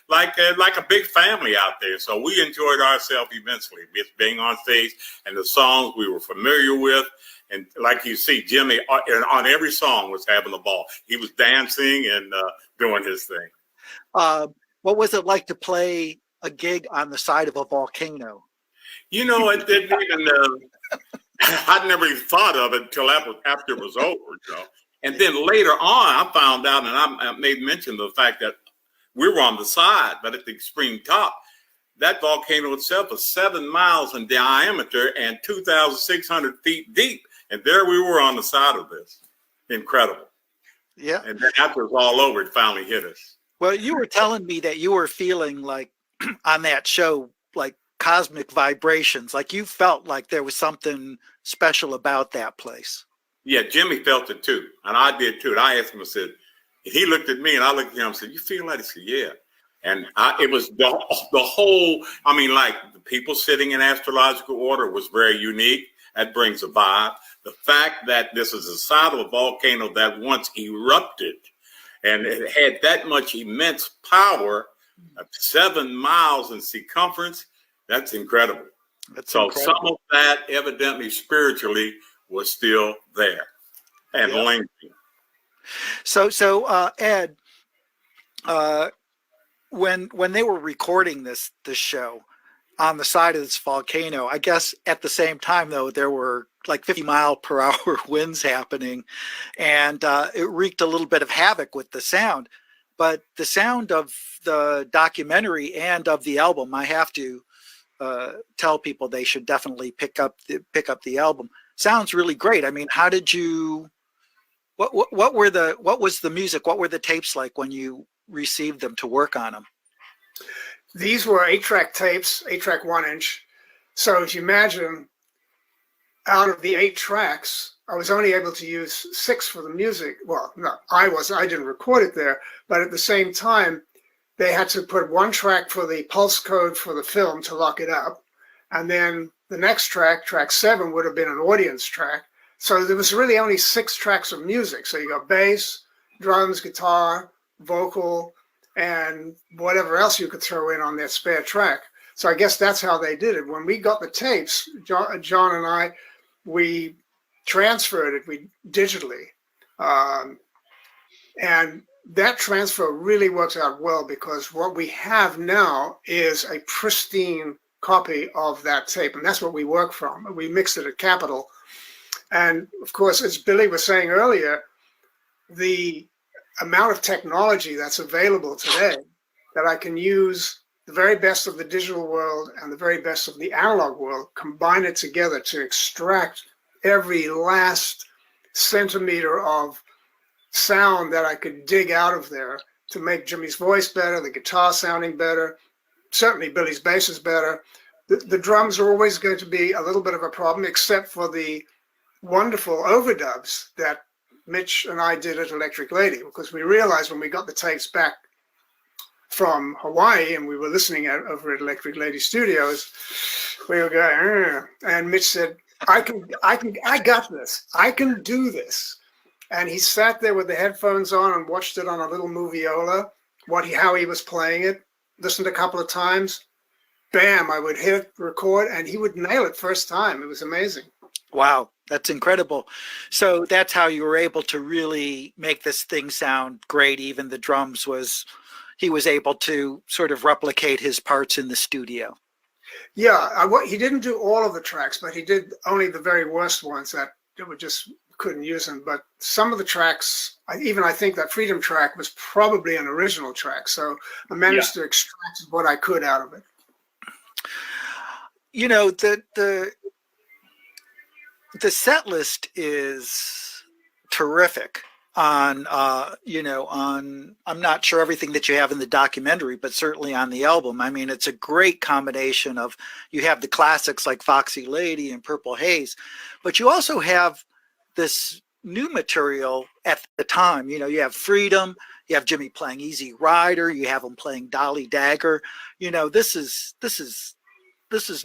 like a big family out there. So we enjoyed ourselves immensely, just being on stage and the songs we were familiar with. And like you see, Jimmy on every song was having a ball. He was dancing and doing his thing. What was it like to play a gig on the side of a volcano? You know, it didn't even. I'd never even thought of it until after it was over. You know? And then later on, I found out, and I made mention of the fact that we were on the side, but at the extreme top. That volcano itself was 7 miles in diameter and 2,600 feet deep. And there we were on the side of this. Incredible. Yeah. And then after it was all over, it finally hit us. Well, you were telling me that you were feeling like on that show, like cosmic vibrations, like you felt like there was something special about that place. Yeah, Jimmy felt it too. And I did too. And I asked him, I said, he looked at me and I looked at him and said, you feel that? He said, yeah. And it was the whole, I mean, like the people sitting in astrological order was very unique. That brings a vibe. The fact that this is the side of a volcano that once erupted and it had that much immense power, 7 miles in circumference, that's incredible. So incredible. Some of that evidently spiritually was still there and lingering. So Ed, when they were recording this show on the side of this volcano, I guess at the same time though there were like 50-mile-per-hour winds happening, and it wreaked a little bit of havoc with the sound. But the sound of the documentary and of the album, I have to tell people they should definitely pick up the album. Sounds really great. I mean, how did you? What was the music? What were the tapes like when you received them to work on them? These were 8-track tapes, 8-track 1-inch. So if you imagine, out of the 8 tracks, I was only able to use 6 for the music. Well, no, I didn't record it there, but at the same time, they had to put 1 track for the pulse code for the film to lock it up. And then the next track, track 7, would have been an audience track. So there was really only 6 tracks of music. So you got bass, drums, guitar, vocal, and whatever else you could throw in on that spare track. So I guess that's how they did it. When we got the tapes, John and I, we transferred it digitally. And that transfer really works out well, because what we have now is a pristine copy of that tape. And that's what we work from. We mixed it at Capitol. And of course, as Billy was saying earlier, the amount of technology that's available today, that I can use the very best of the digital world and the very best of the analog world, combine it together to extract every last centimeter of sound that I could dig out of there to make Jimmy's voice better, the guitar sounding better, certainly Billy's bass is better. The drums are always going to be a little bit of a problem, except for the wonderful overdubs that Mitch and I did at Electric Lady, because we realized when we got the tapes back from Hawaii and we were listening over at Electric Lady Studios, we were going, and Mitch said, I got this. I can do this. And he sat there with the headphones on and watched it on a little moviola, how he was playing it, listened a couple of times, bam, I would hit record and he would nail it first time. It was amazing. Wow, that's incredible. So that's how you were able to really make this thing sound great. Even the drums he was able to sort of replicate his parts in the studio. Yeah, he didn't do all of the tracks, but he did only the very worst ones that we just couldn't use them. But some of the tracks, I think that Freedom track was probably an original track. So I managed to extract what I could out of it. You know, the set list is terrific on, I'm not sure everything that you have in the documentary, but certainly on the album. I mean, it's a great combination of, you have the classics like Foxy Lady and Purple Haze, but you also have this new material at the time. You know, you have Freedom, you have Jimmy playing Easy Rider, you have him playing Dolly Dagger. You know, this is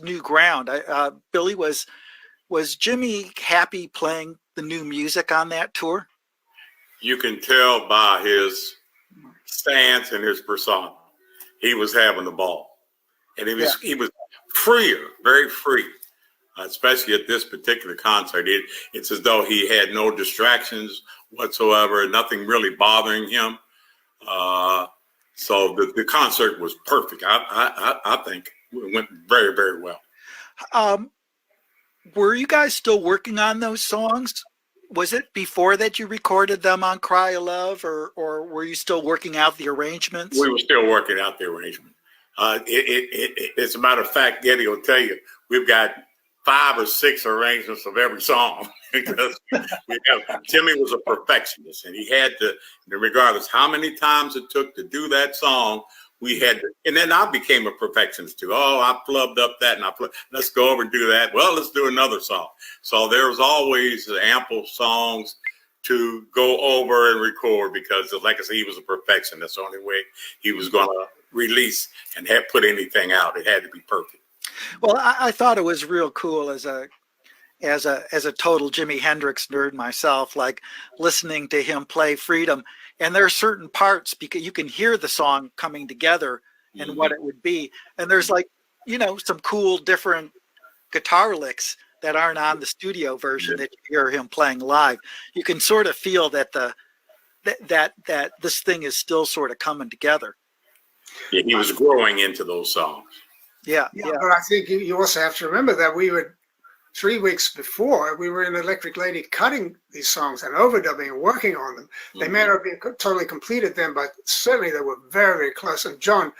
new ground. Billy, was Jimmy happy playing the new music on that tour? You can tell by his stance and his persona. he was having the ball, and he was freer, very free, especially at this particular concert. It's as though he had no distractions whatsoever, nothing really bothering him. So the concert was perfect. I think it went very, very well. Were you guys still working on those songs? Was it before that you recorded them on Cry of Love, or were you still working out the arrangements? We were still working out the arrangement. As a matter of fact, Getty will tell you, we've got 5 or 6 arrangements of every song. Because Jimmy was a perfectionist, and he had to, regardless how many times it took to do that song, we had to, and then I became a perfectionist too. Oh, I flubbed up that, and let's go over and do that. Well, let's do another song. So there was always ample songs to go over and record, because, like I said, he was a perfectionist. The only way he was going to release and put anything out, it had to be perfect. Well, I thought it was real cool as a total Jimi Hendrix nerd myself, like listening to him play Freedom. And there are certain parts, because you can hear the song coming together and what it would be. And there's some cool different guitar licks that aren't on the studio version that you hear him playing live. You can sort of feel that that this thing is still sort of coming together. Yeah, he was growing into those songs. Yeah. But I think you also have to remember that we were 3 weeks before, we were in Electric Lady cutting these songs and overdubbing and working on them. They may not be totally completed then, but certainly they were very, very close. And John,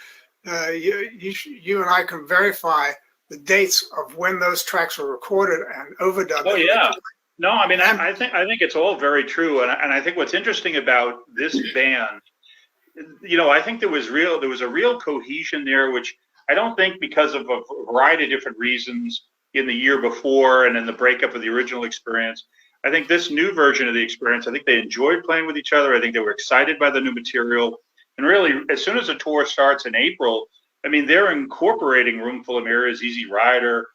you and I can verify the dates of when those tracks were recorded and overdubbed. Oh yeah, no, I mean I think it's all very true, and I think what's interesting about this band, I think there was a real cohesion there, which I don't think, because of a variety of different reasons, in the year before and in the breakup of the original Experience. I think this new version of the Experience, I think they enjoyed playing with each other. I think they were excited by the new material. And really, as soon as the tour starts in April, I mean, they're incorporating Room Full of Mirrors, Easy Rider,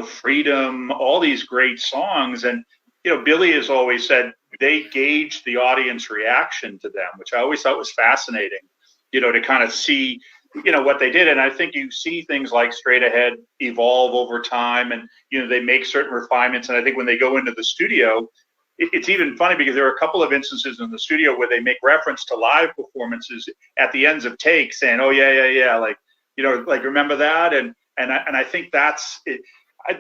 Freedom, all these great songs. And, Billy has always said they gauge the audience reaction to them, which I always thought was fascinating, to kind of see what they did. And I think you see things like Straight Ahead evolve over time, and they make certain refinements. And I think when they go into the studio, it's even funny, because there are a couple of instances in the studio where they make reference to live performances at the ends of takes, saying, oh yeah, like remember that. And I think that's it.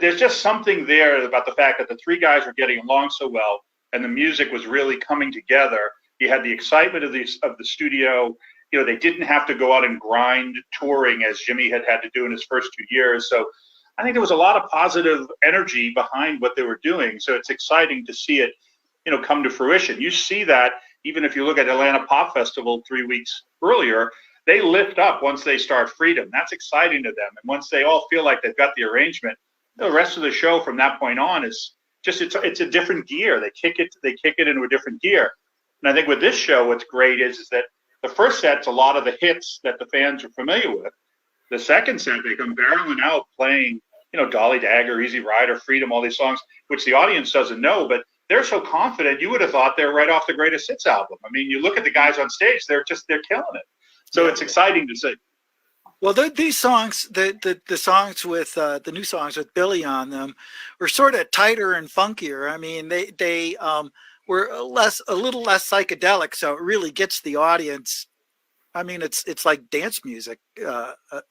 There's just something there about the fact that the 3 guys were getting along so well, and the music was really coming together. You had the excitement of the studio. They didn't have to go out and grind touring as Jimmy had to do in his first 2 years. So I think there was a lot of positive energy behind what they were doing. So it's exciting to see it, come to fruition. You see that even if you look at Atlanta Pop Festival 3 weeks earlier, they lift up once they start Freedom. That's exciting to them. And once they all feel like they've got the arrangement, the rest of the show from that point on is just, it's a different gear. They kick it into a different gear. And I think with this show, what's great is that the first set's a lot of the hits that the fans are familiar with. The second set, they come barreling out playing, Dolly Dagger, Easy Rider, Freedom, all these songs, which the audience doesn't know, but they're so confident, you would have thought they're right off the Greatest Hits album. I mean, you look at the guys on stage, they're killing it. So it's exciting to see. Well, these songs, the songs with the new songs with Billy on them, were sort of tighter and funkier. I mean, they were a little less psychedelic, so it really gets the audience. I mean, it's like dance music,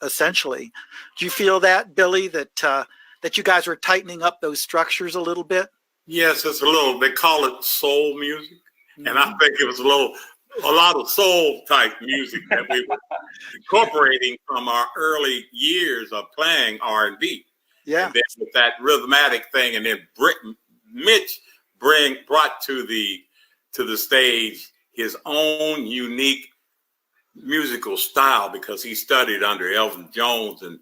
essentially. Do you feel that, Billy, that you guys were tightening up those structures a little bit? Yes, it's a little. They call it soul music, and I think it was a lot of soul type music that we were incorporating from our early years of playing R&B. Yeah, and then with that rhythmatic thing, and then Mitch brought to the stage his own unique musical style, because he studied under Elvin Jones and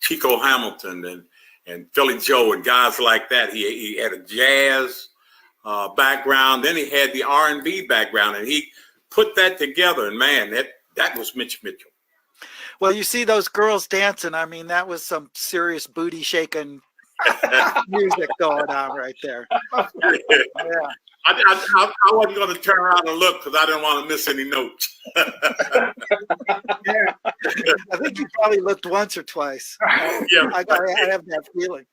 Chico Hamilton and Philly Joe and guys like that. He had a jazz background, then he had the R&B background, and he put that together. And man, that was Mitch Mitchell. Well, you see those girls dancing. I mean, that was some serious booty shaking music going on right there. Yeah. I wasn't going to turn around and look because I didn't want to miss any notes. Yeah. I think you probably looked once or twice. Yeah. I have that feeling.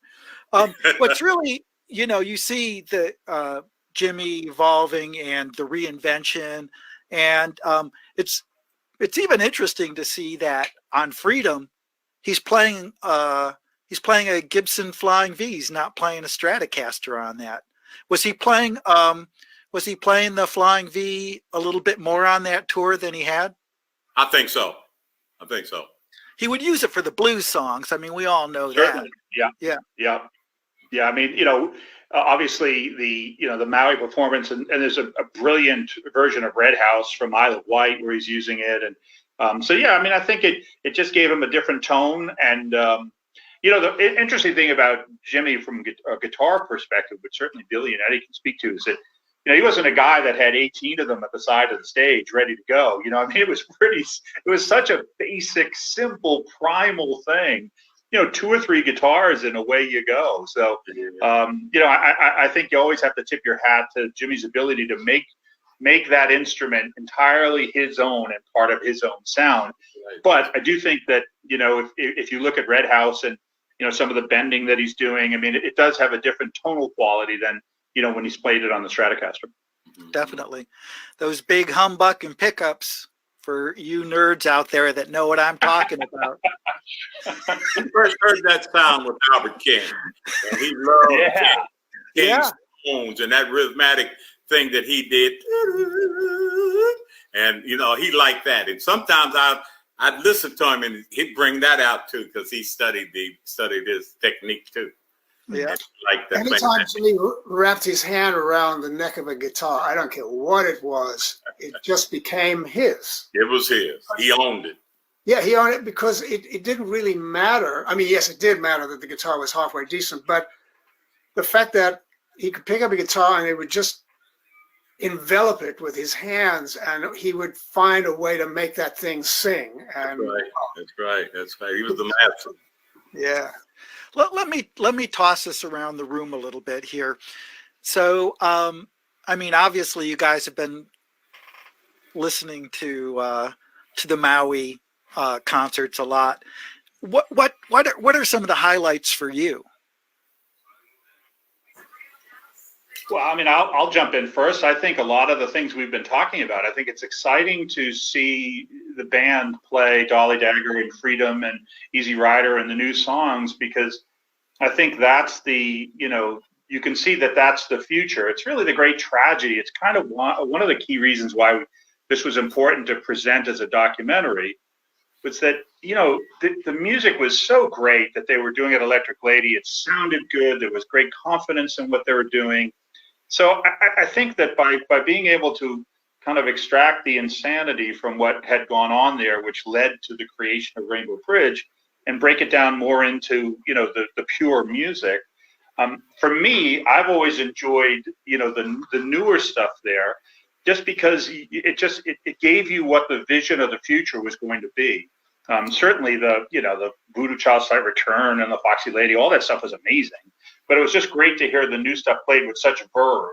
What's really, you see the Jimmy evolving and the reinvention, and it's even interesting to see that on Freedom, he's playing a Gibson Flying V. He's not playing a Stratocaster on that. Was he playing the Flying V a little bit more on that tour than he had? I think so. He would use it for the blues songs. I mean, we all know Certainly. that. Yeah. I mean, obviously the Maui performance, and there's a brilliant version of Red House from Isle of Wight where he's using it. And so, yeah, I mean, I think it just gave him a different tone. And, the interesting thing about Jimmy from a guitar perspective, which certainly Billy and Eddie can speak to, is that, he wasn't a guy that had 18 of them at the side of the stage ready to go. I mean, it was such a basic, simple, primal thing. 2 or 3 guitars and away you go. So, I think you always have to tip your hat to Jimmy's ability to make that instrument entirely his own and part of his own sound. Right. But I do think that, if you look at Red House and, some of the bending that he's doing, I mean, it does have a different tonal quality than, when he's played it on the Stratocaster. Definitely. Those big humbucking pickups, for you nerds out there that know what I'm talking about. I first heard that sound with Albert King. And he loved King's tones and that rhythmic thing that he did. And, he liked that. And sometimes I'd listen to him and he'd bring that out too, because he studied his technique too. Yeah. Like that. Anytime Jimmy wrapped his hand around the neck of a guitar, I don't care what it was, it just became his. It was his. He owned it. Yeah, he owned it because it didn't really matter. I mean, yes, it did matter that the guitar was halfway decent, but the fact that he could pick up a guitar and it would just envelop it with his hands, and he would find a way to make that thing sing. And That's right. He was the master. Yeah. Let me toss this around the room a little bit here. So, I mean, obviously, you guys have been listening to the Maui concerts a lot. What are some of the highlights for you? Well, I mean, I'll jump in first. I think a lot of the things we've been talking about, I think it's exciting to see the band play Dolly Dagger and Freedom and Easy Rider and the new songs, because I think that's you can see that that's the future. It's really the great tragedy. It's kind of one of the key reasons why this was important to present as a documentary, was that, the music was so great that they were doing at Electric Lady. It sounded good. There was great confidence in what they were doing. So I think that by being able to kind of extract the insanity from what had gone on there, which led to the creation of Rainbow Bridge, and break it down more into, the pure music. For me, I've always enjoyed, the newer stuff there, just because it gave you what the vision of the future was going to be. Certainly the Voodoo Child Sight Return and the Foxy Lady, all that stuff was amazing. But it was just great to hear the new stuff played with such verve.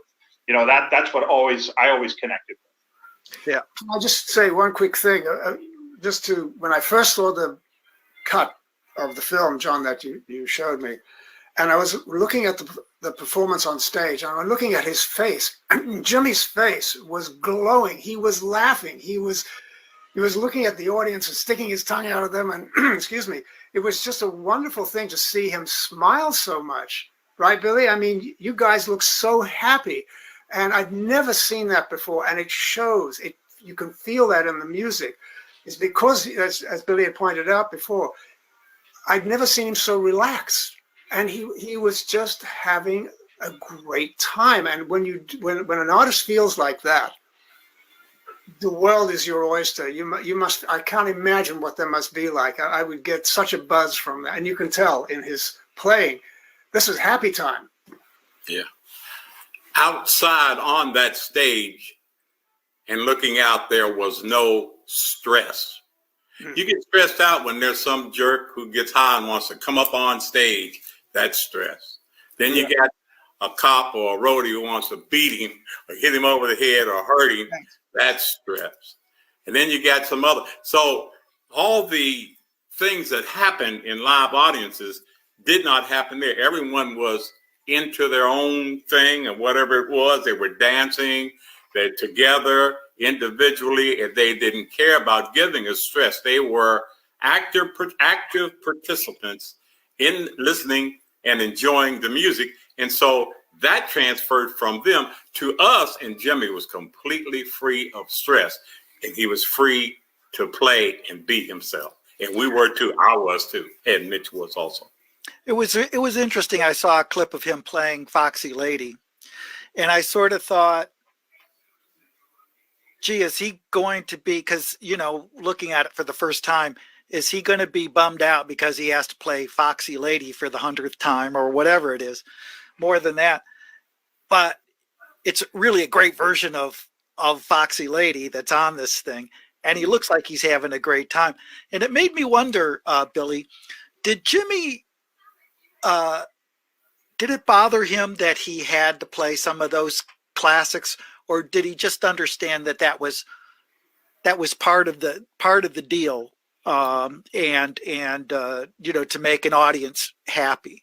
That's what I always connected with. Yeah. I'll just say one quick thing. When I first saw the cut of the film, John, that you showed me, and I was looking at the performance on stage, and I'm looking at his face. Jimmy's face was glowing. He was laughing. He was looking at the audience and sticking his tongue out of them. And excuse me, it was just a wonderful thing to see him smile so much. Right, Billy? I mean, you guys look so happy. And I'd never seen that before. And it shows. You can feel that in the music. It's because, as Billy had pointed out before, I'd never seen him so relaxed. And he was just having a great time. And when an artist feels like that, the world is your oyster. You must. I can't imagine what that must be like. I would get such a buzz from that, and you can tell in his playing. This is happy time. Yeah. Outside on that stage and looking out, there was no stress. You get stressed out when there's some jerk who gets high and wants to come up on stage. That's stress. Then you got a cop or a roadie who wants to beat him or hit him over the head or hurt him, that's stress. And then you got some other. So all the things that happen in live audiences did not happen there. Everyone was into their own thing and whatever it was. They were dancing, they're together individually, and they didn't care about giving us stress. They were active participants in listening and enjoying the music. And so that transferred from them to us, and Jimmy was completely free of stress, and he was free to play and be himself. And we were too. I was too, and Mitch was also. It was interesting. I saw a clip of him playing Foxy Lady, and I sort of thought, gee, is he going to be, because, you know, looking at it for the first time, is he going to be bummed out because he has to play Foxy Lady for the 100th time or whatever it is, more than that. But it's really a great version of Foxy Lady that's on this thing. And he looks like he's having a great time. And it made me wonder, Billy, did Jimmy, did it bother him that he had to play some of those classics, or did he just understand that that was part of the deal, and you know, to make an audience happy?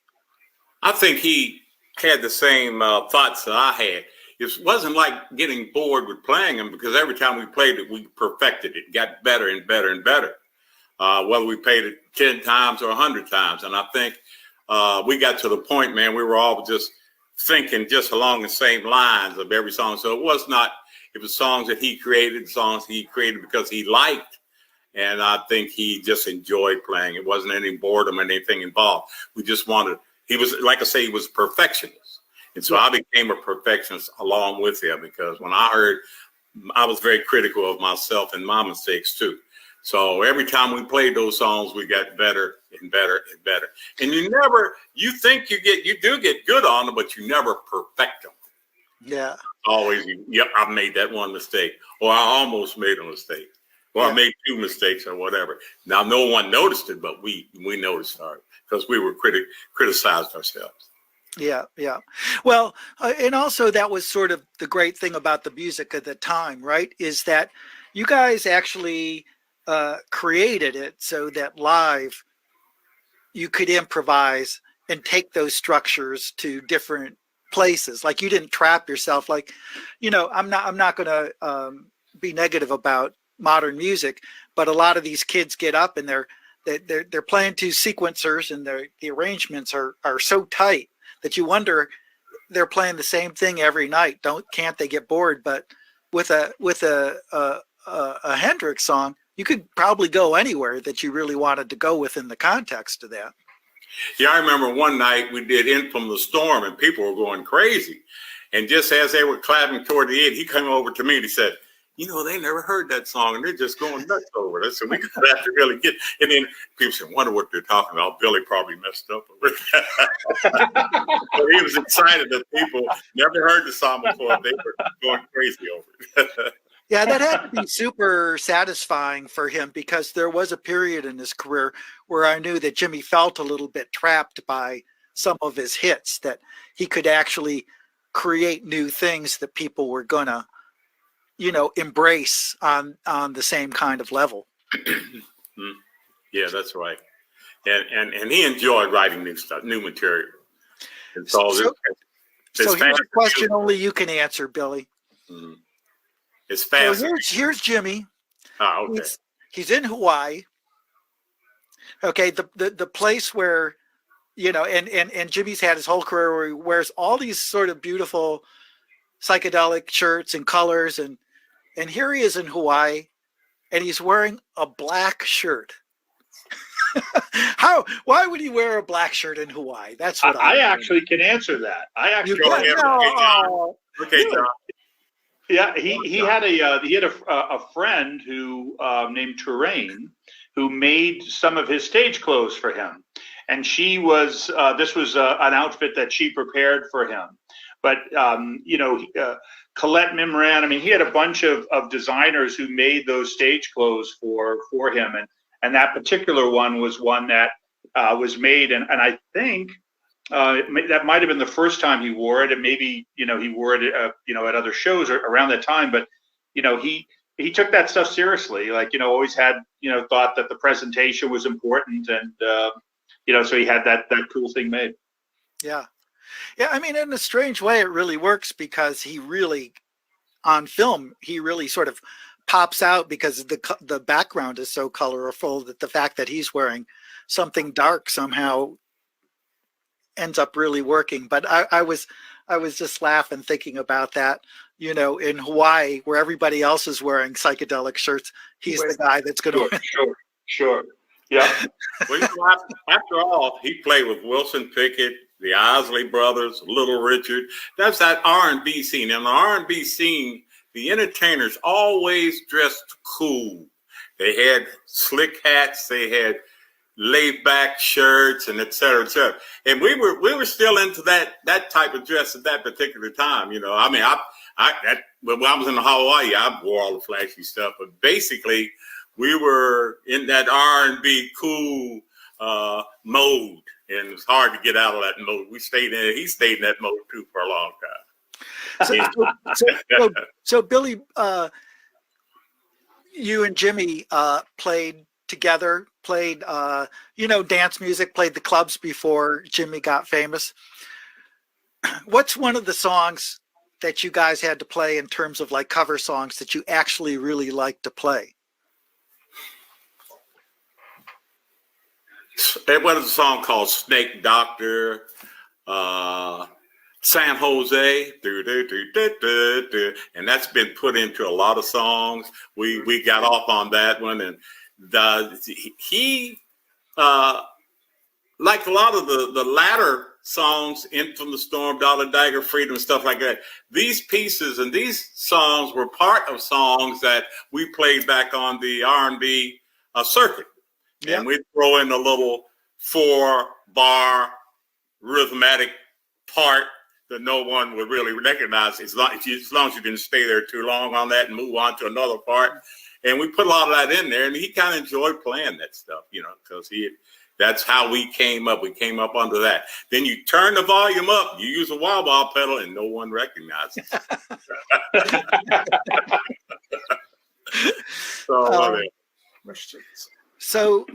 I think he had the same thoughts that I had. It wasn't like getting bored with playing them, because every time we played it, we perfected it, got better and better and better, whether we played it 10 times or 100 times. And I think we got to the point, man, we were all just thinking just along the same lines of every song. So it was songs that he created, songs he created because he liked. And I think he just enjoyed playing. It wasn't any boredom or anything involved. We just he was, like I say, he was a perfectionist. And so I became a perfectionist along with him, because when I was very critical of myself and my mistakes too. So every time we played those songs, we got better and better and better. And you think you do get good on them, but you never perfect them. Yeah. Always, yep, I made that one mistake, or I almost made a mistake, or I made 2 mistakes or whatever. Now, no one noticed it, but we noticed it because we were criticized ourselves. Yeah, yeah. Well, and also that was sort of the great thing about the music at the time, right? Is that you guys actually created it so that live you could improvise and take those structures to different places. Like, you didn't trap yourself. Like, you know, I'm not going to be negative about modern music, but a lot of these kids get up and they're playing to sequencers, and the arrangements are so tight that you wonder, they're playing the same thing every night. Can't they get bored? But with a Hendrix song, you could probably go anywhere that you really wanted to go within the context of that. Yeah, I remember one night we did In From the Storm, and people were going crazy. And just as they were clapping toward the end, he came over to me and he said, you know, they never heard that song and they're just going nuts over it. So we have to really get. And then people said, wonder what they're talking about. Billy probably messed up over it. But he was excited that people never heard the song before. They were going crazy over it. Yeah, that had to be super satisfying for him, because there was a period in his career where I knew that Jimmy felt a little bit trapped by some of his hits, that he could actually create new things that people were gonna, you know, embrace on the same kind of level. Yeah, that's right. And he enjoyed writing new stuff, new material. And so here's a question only you can answer, Billy. Mm-hmm. It's fast. So here's Jimmy. Oh, okay. He's in Hawaii. Okay, the place where, you know, and Jimmy's had his whole career where he wears all these sort of beautiful psychedelic shirts and colors, and here he is in Hawaii, and he's wearing a black shirt. Why would he wear a black shirt in Hawaii? That's what I actually can answer that. I actually go ahead. Okay, John. Yeah, he had a friend who named Terrain, who made some of his stage clothes for him, and she was this was an outfit that she prepared for him. But you know, Colette Mimran, I mean, he had a bunch of designers who made those stage clothes for him, and that particular one was one that was made, and I think That might have been the first time he wore it, and maybe he wore it at other shows around that time. But he took that stuff seriously. Like always had thought that the presentation was important, and so he had that cool thing made. Yeah. Yeah, I mean, in a strange way, it really works because he really, on film, he really sort of pops out because the background is so colorful that the fact that he's wearing something dark somehow ends up really working. But I was just laughing thinking about that. In Hawaii, where everybody else is wearing psychedelic shirts, he's the guy that's going to. Sure. Yeah. Well, after all, he played with Wilson Pickett, the Isley Brothers, Little Richard. That's that R&B scene. In the R&B scene, the entertainers always dressed cool. They had slick hats. They had laid back shirts, and et cetera, et cetera. And we were still into that type of dress at that particular time. I mean, when I was in Hawaii, I wore all the flashy stuff, but basically we were in that R&B cool mode, and it's hard to get out of that mode. He stayed in that mode too for a long time. So Billy, you and Jimmy played together, played dance music, played the clubs before Jimmy got famous. What's one of the songs that you guys had to play in terms of like cover songs that you actually really like to play? It was a song called Snake Doctor, San Jose, and that's been put into a lot of songs. We got off on that one, and he like a lot of the latter songs, In From the Storm, Dollar Dagger, Freedom, stuff like that. These pieces and these songs were part of songs that we played back on the R&B circuit. Yep. And we'd throw in a little 4-bar rhythmic part that no one would really recognize as long as you didn't stay there too long on that and move on to another part. And we put a lot of that in there, and he kind of enjoyed playing that stuff, because that's how we came up. We came up under that. Then you turn the volume up, you use a wah-wah pedal, and no one recognizes it. So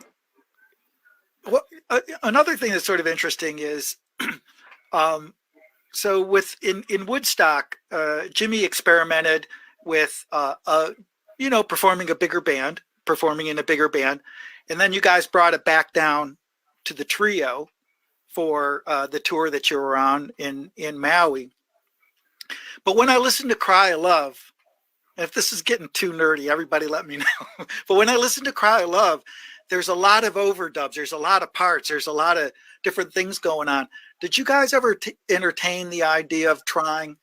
another thing that's sort of interesting is, so in Woodstock, Jimmy experimented with performing in a bigger band, and then you guys brought it back down to the trio for the tour that you were on in Maui. But when I listen to Cry of Love, and if this is getting too nerdy, everybody let me know. But when I listen to Cry of Love, there's a lot of overdubs. There's a lot of parts. There's a lot of different things going on. Did you guys ever entertain the idea of trying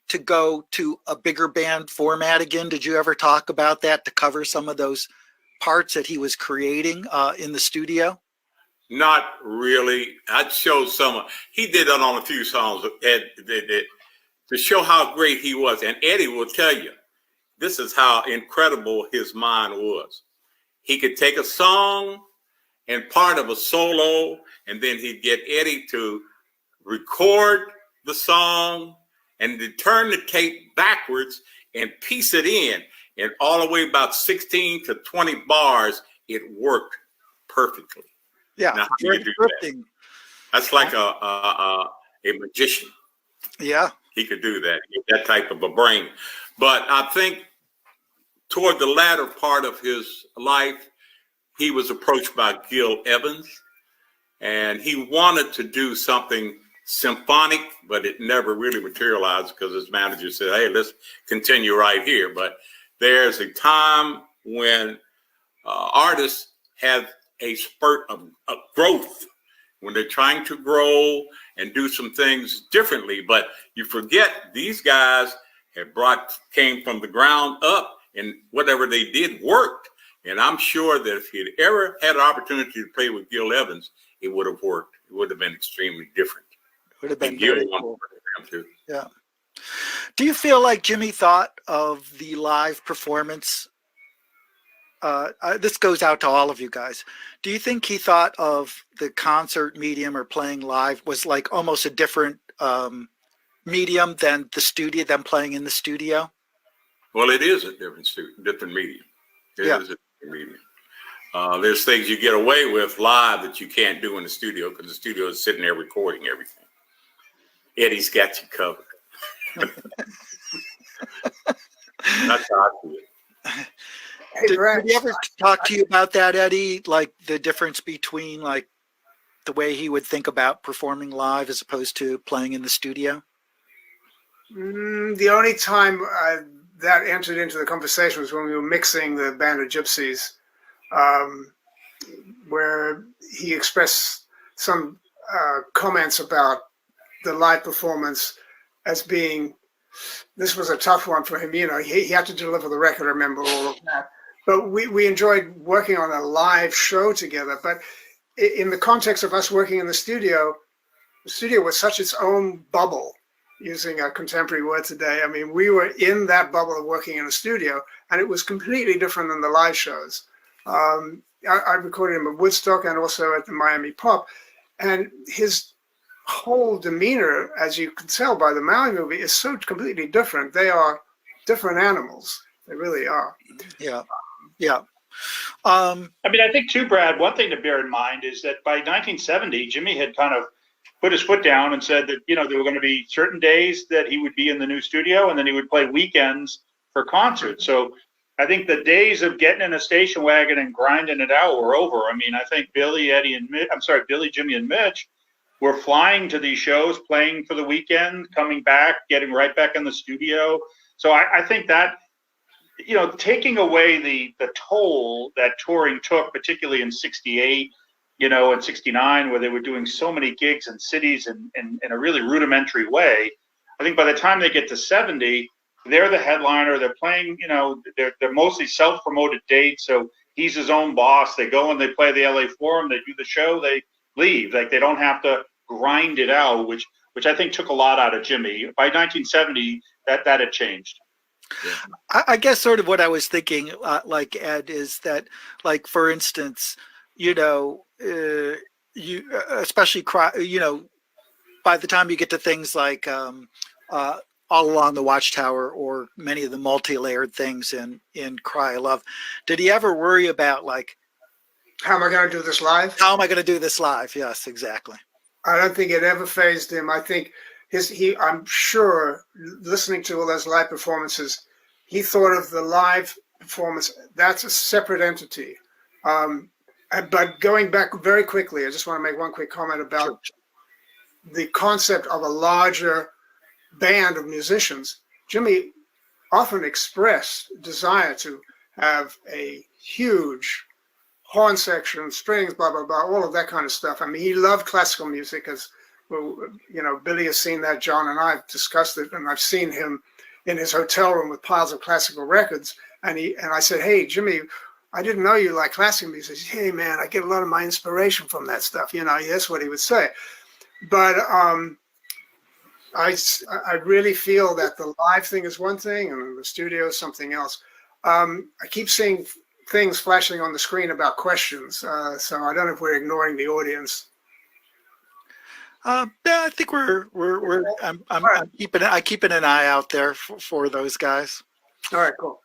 to go to a bigger band format again? Did you ever talk about that to cover some of those parts that he was creating in the studio? Not really. I'd show some. He did that on a few songs to show how great he was. And Eddie will tell you, this is how incredible his mind was. He could take a song and part of a solo, and then he'd get Eddie to record the song and to turn the tape backwards and piece it in. And all the way about 16 to 20 bars, it worked perfectly. Yeah, now, how do you do that? That's like a magician. Yeah, he could do that. That type of a brain. But I think toward the latter part of his life, he was approached by Gil Evans, and he wanted to do something symphonic, but it never really materialized because his manager said, "Hey, let's continue right here." But there's a time when artists have a spurt of growth when they're trying to grow and do some things differently. But you forget these guys came from the ground up, and whatever they did worked. And I'm sure that if he'd ever had an opportunity to play with Gil Evans, it would have worked. It would have been extremely different. It would have been very cool. Yeah. Do you feel like Jimmy thought of the live performance this goes out to all of you guys. Do you think he thought of the concert medium or playing live was like almost a different medium than the studio, than playing in the studio? Well, it is a different medium. It Yeah. is a different medium. There's things you get away with live that you can't do in the studio because the studio is sitting there recording everything. Eddie's got you covered. That's how I see it. Hey, Brad, Did he ever talk to you about that, Eddie? Like the difference between like the way he would think about performing live as opposed to playing in the studio? the only time that entered into the conversation was when we were mixing the Band of Gypsies, where he expressed some comments about the live performance as being, this was a tough one for him. You know, he had to deliver the record, I remember all of that. But we enjoyed working on a live show together. But in the context of us working in the studio was such its own bubble, using a contemporary word today. I mean, we were in that bubble of working in a studio, and it was completely different than the live shows. I recorded him at Woodstock and also at the Miami Pop, and his whole demeanor, as you can tell by the Maui movie, is so completely different. They are different animals. They really are. Yeah. Yeah. I mean, I think too, Brad, one thing to bear in mind is that by 1970, Jimmy had kind of put his foot down and said that, you know, there were going to be certain days that he would be in the new studio and then he would play weekends for concerts. So I think the days of getting in a station wagon and grinding it out were over. I mean, I think Billy, Jimmy, and Mitch were flying to these shows, playing for the weekend, coming back, getting right back in the studio. So I think that, you know, taking away the toll that touring took, particularly in 68, you know, in 69, where they were doing so many gigs in cities in a really rudimentary way. I think by the time they get to 70, they're the headliner. They're playing, you know, they're mostly self-promoted dates. So he's his own boss. They go and they play the LA Forum. They do the show. They leave. Like, they don't have to grind it out, which I think took a lot out of Jimmy. By 1970, that had changed. Yeah. I guess sort of what I was thinking, like Ed, is that, like, for instance, you know, you especially, you know, by the time you get to things like All Along the Watchtower or many of the multi-layered things in Cry Love, did he ever worry about, like, How am I going to do this live? How am I going to do this live? Yes, exactly. I don't think it ever fazed him. I think I'm sure, listening to all those live performances, he thought of the live performance, that's a separate entity. But going back very quickly, I just want to make one quick comment about the concept of a larger band of musicians. Jimmy often expressed desire to have a huge horn section, strings, blah, blah, blah, all of that kind of stuff. I mean, he loved classical music, as well, you know, Billy has seen that, John and I have discussed it, and I've seen him in his hotel room with piles of classical records. And I said, hey, Jimmy, I didn't know you like classical music. He said, hey, man, I get a lot of my inspiration from that stuff. You know, that's what he would say. But I really feel that the live thing is one thing and the studio is something else. I keep seeing things flashing on the screen about questions. So I don't know if we're ignoring the audience. Yeah, I think I'm keeping an eye out there for those guys. All right, cool.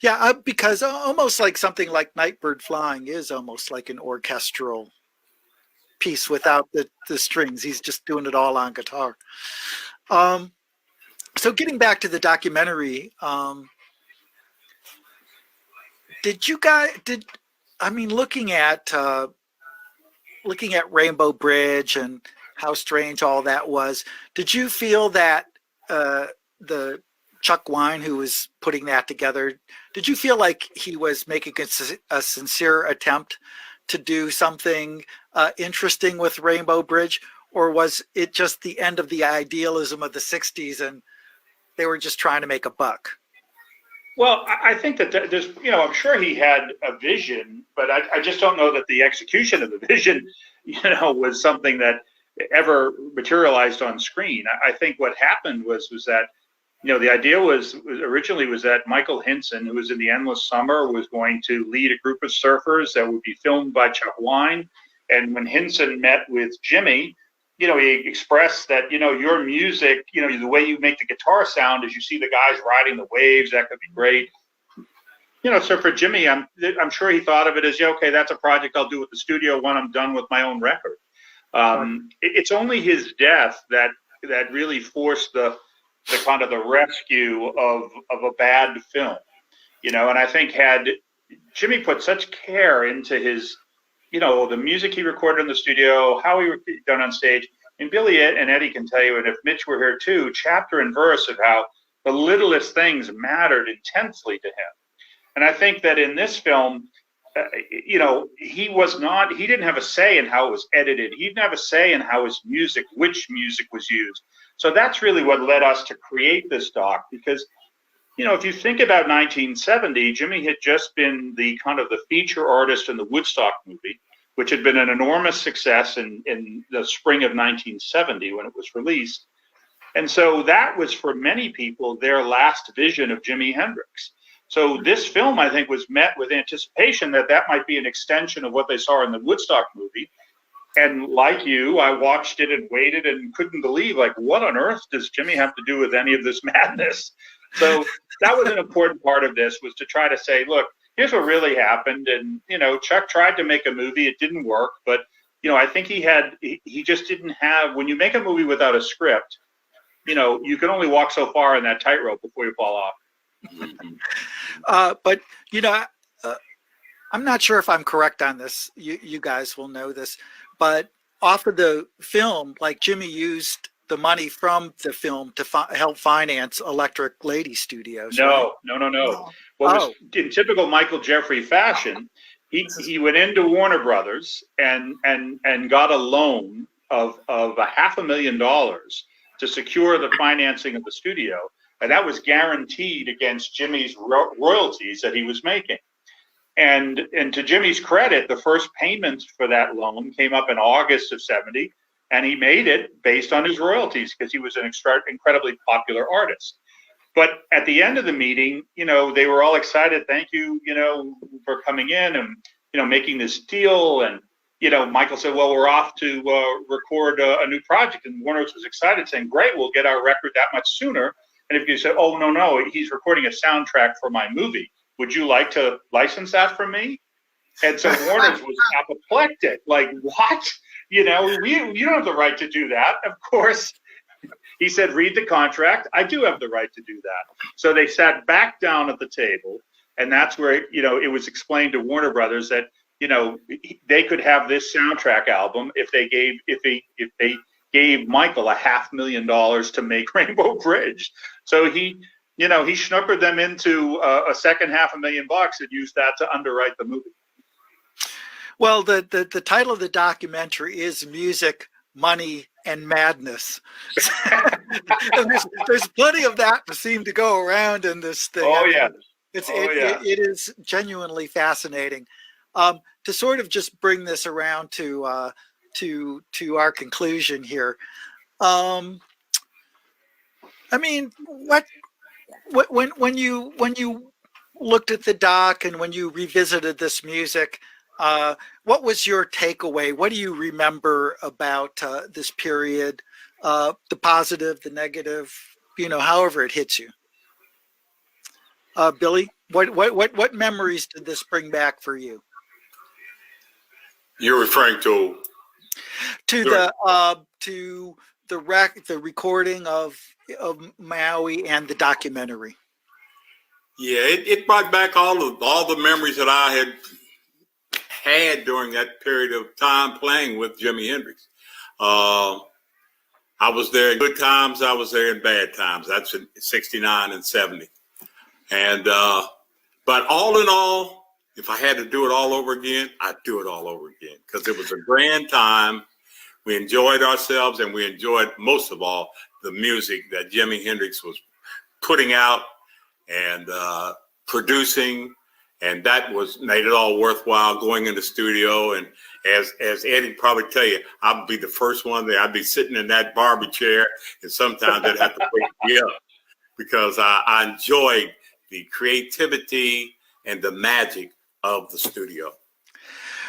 Yeah, because almost like something like Nightbird Flying is almost like an orchestral piece without the strings. He's just doing it all on guitar. So getting back to the documentary, looking at Rainbow Bridge and how strange all that was, did you feel that the Chuck Wine, who was putting that together, did you feel like he was making a sincere attempt to do something interesting with Rainbow Bridge, or was it just the end of the idealism of the 60s and they were just trying to make a buck? Well, I think that there's, you know, I'm sure he had a vision, but I just don't know that the execution of the vision, you know, was something that ever materialized on screen. I think what happened was that the idea was originally that Michael Hinson, who was in the Endless Summer, was going to lead a group of surfers that would be filmed by Chuck Wine. And when Hinson met with Jimmy, he expressed that, your music, the way you make the guitar sound is you see the guys riding the waves. That could be great. So for Jimmy, I'm sure he thought of it as, okay, that's a project I'll do with the studio when I'm done with my own record. It's only his death that really forced the kind of the rescue of a bad film, and I think had Jimmy put such care into his, the music he recorded in the studio, how he done on stage, and Billy and Eddie can tell you, and if Mitch were here too, chapter and verse of how the littlest things mattered intensely to him. And I think that in this film, he didn't have a say in how it was edited. He didn't have a say in how which music was used. So that's really what led us to create this doc, because, if you think about 1970, Jimmy had just been the kind of the feature artist in the Woodstock movie, which had been an enormous success in the spring of 1970 when it was released. And so that was, for many people, their last vision of Jimi Hendrix. So this film, I think, was met with anticipation that might be an extension of what they saw in the Woodstock movie. And like you, I watched it and waited and couldn't believe, like, what on earth does Jimmy have to do with any of this madness? So that was an important part of this, was to try to say, look, here's what really happened. And, Chuck tried to make a movie. It didn't work. But, I think he just didn't have, when you make a movie without a script, you can only walk so far in that tightrope before you fall off. But I'm not sure if I'm correct on this. You guys will know this, but off of the film, like, Jimmy used the money from the film to help finance Electric Lady Studios. No. Right? Well, in typical Michael Jeffrey fashion, he went into Warner Brothers and got a loan of $500,000 to secure the financing of the studio. And that was guaranteed against Jimmy's royalties that he was making. And to Jimmy's credit, the first payment for that loan came up in August of 70, and he made it based on his royalties because he was an incredibly popular artist. But at the end of the meeting, they were all excited. Thank you, for coming in and, making this deal. And, Michael said, well, we're off to record a new project. And Warner was excited, saying, great, we'll get our record that much sooner. And if you said, oh, no, he's recording a soundtrack for my movie, would you like to license that from me? And so Warner's was apoplectic. Like, what? You don't have the right to do that. Of course, he said, read the contract. I do have the right to do that. So they sat back down at the table. And that's where, it was explained to Warner Brothers that, they could have this soundtrack album if they gave Michael $500,000 to make Rainbow Bridge. So he schnookered them into a second $500,000 and used that to underwrite the movie. Well, the title of the documentary is Music, Money, and Madness. And there's plenty of that to seem to go around in this thing. Oh, yeah. It is genuinely fascinating. To sort of just bring this around to our conclusion here. I mean, when you looked at the doc and when you revisited this music, what was your takeaway? What do you remember about this period? The positive, the negative, however it hits you. Billy, what memories did this bring back for you? You're referring to the recording of Maui and the documentary. Yeah, it brought back all the memories that I had during that period of time playing with Jimi Hendrix. I was there in good times. I was there in bad times. That's in 69 and 70. And but all in all, if I had to do it all over again, I'd do it all over again because it was a grand time. We enjoyed ourselves, and we enjoyed, most of all, the music that Jimi Hendrix was putting out and producing, and that made it all worthwhile going in the studio. And as Eddie probably tell you, I'd be the first one there. I'd be sitting in that Barbie chair, and sometimes they'd have to wake me up. because I enjoyed the creativity and the magic of the studio.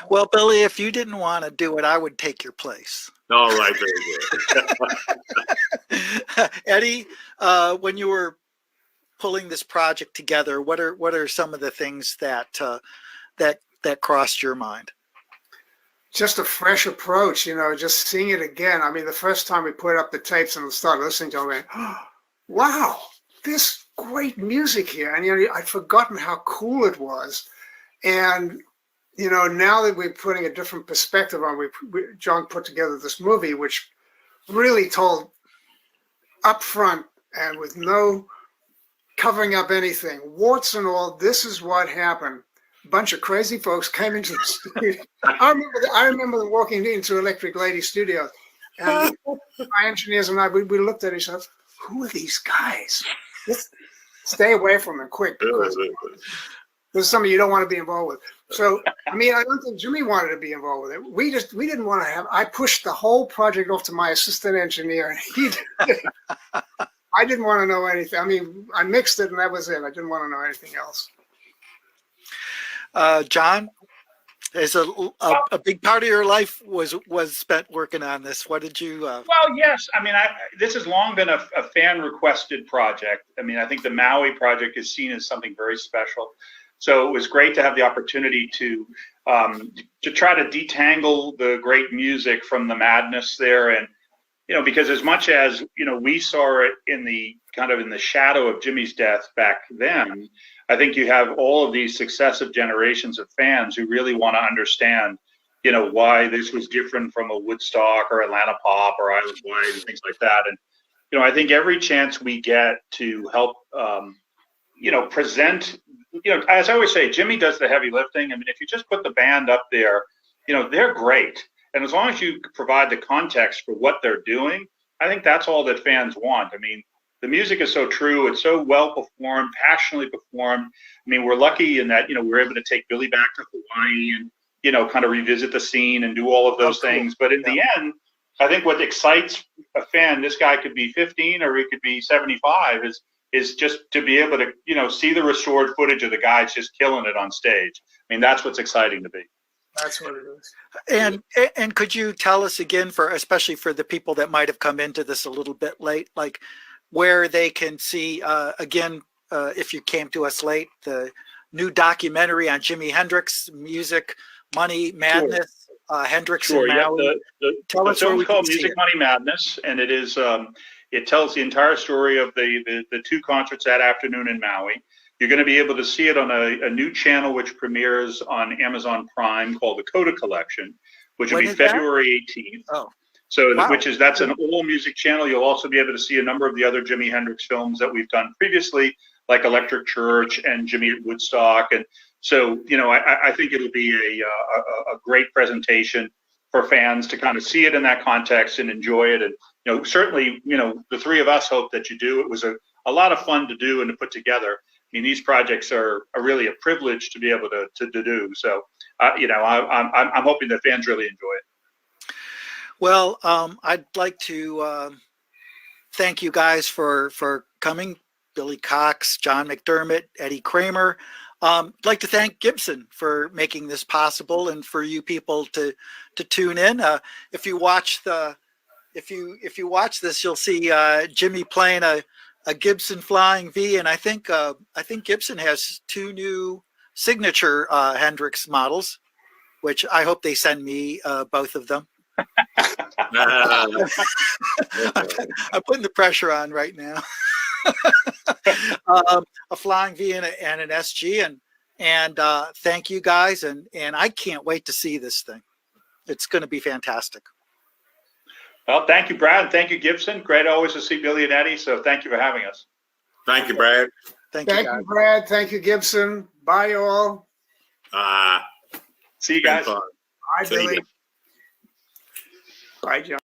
Well, Billy, if you didn't want to do it, I would take your place. All right, very good. Eddie, when you were pulling this project together, what are some of the things that crossed your mind? Just a fresh approach, just seeing it again. I mean, the first time we put up the tapes and started listening to it, I went, oh, wow, this great music here. And, I'd forgotten how cool it was. And, now that we're putting a different perspective on, John put together this movie, which really told upfront and with no covering up anything, warts and all, this is what happened. A bunch of crazy folks came into the studio. I remember them walking into Electric Lady Studios, and my engineers and I, we looked at each other. Who are these guys? Let's stay away from them quick, because there's something you don't want to be involved with. So, I don't think Jimmy wanted to be involved with it. We didn't want to have. I pushed the whole project off to my assistant engineer, and he did. I didn't want to know anything. I mixed it, and that was it. I didn't want to know anything else. John, as a big part of your life was spent working on this. What did you? Well, yes. This has long been a fan requested project. I think the Maui project is seen as something very special. So it was great to have the opportunity to try to detangle the great music from the madness there, and because as much as we saw it in the shadow of Jimmy's death back then, I think you have all of these successive generations of fans who really want to understand, why this was different from a Woodstock or Atlanta Pop or Isle of Wight and things like that. And I think every chance we get to help, present. As I always say, Jimmy does the heavy lifting. If you just put the band up there, they're great. And as long as you provide the context for what they're doing, I think that's all that fans want. The music is so true. It's so well performed, passionately performed. We're lucky in that, we're able to take Billy back to Hawaii and, kind of revisit the scene and do all of those things. But in the end, I think what excites a fan, this guy could be 15 or he could be 75, is just to be able to, see the restored footage of the guys just killing it on stage. That's what's exciting to me. That's what it is. And could you tell us again, especially for the people that might have come into this a little bit late, like where they can see, again, if you came to us late, the new documentary on Jimi Hendrix, Music, Money, Madness, Hendrix and Maui. Tell us where we called Music, Money, Madness, and it is it tells the entire story of the two concerts that afternoon in Maui. You're going to be able to see it on a new channel which premieres on Amazon Prime called the Coda Collection, which will be February 18th. Oh. So, wow. That's an all music channel. You'll also be able to see a number of the other Jimi Hendrix films that we've done previously, like Electric Church and Jimmy at Woodstock. And so, I think it'll be a great presentation for fans to kind of see it in that context and enjoy it. And, certainly, the three of us hope that you do. It was a lot of fun to do and to put together. These projects are really a privilege to be able to do. So, I'm hoping that fans really enjoy it. Well, I'd like to thank you guys for coming. Billy Cox, John McDermott, Eddie Kramer. I'd like to thank Gibson for making this possible and for you people to tune in. If you watch if you watch this, you'll see Jimmy playing a Gibson Flying V, and I think Gibson has two new signature Hendrix models, which I hope they send me both of them. I'm putting the pressure on right now. A Flying V and an SG, and thank you guys, and I can't wait to see this thing. It's going to be fantastic. Well, thank you, Brad. Thank you, Gibson. Great always to see Billy and Eddie. So thank you for having us. Thank you, Brad. Thank you, Brad. Thank you, Gibson. Bye, all. See you guys. Bye, Billy. Bye, John.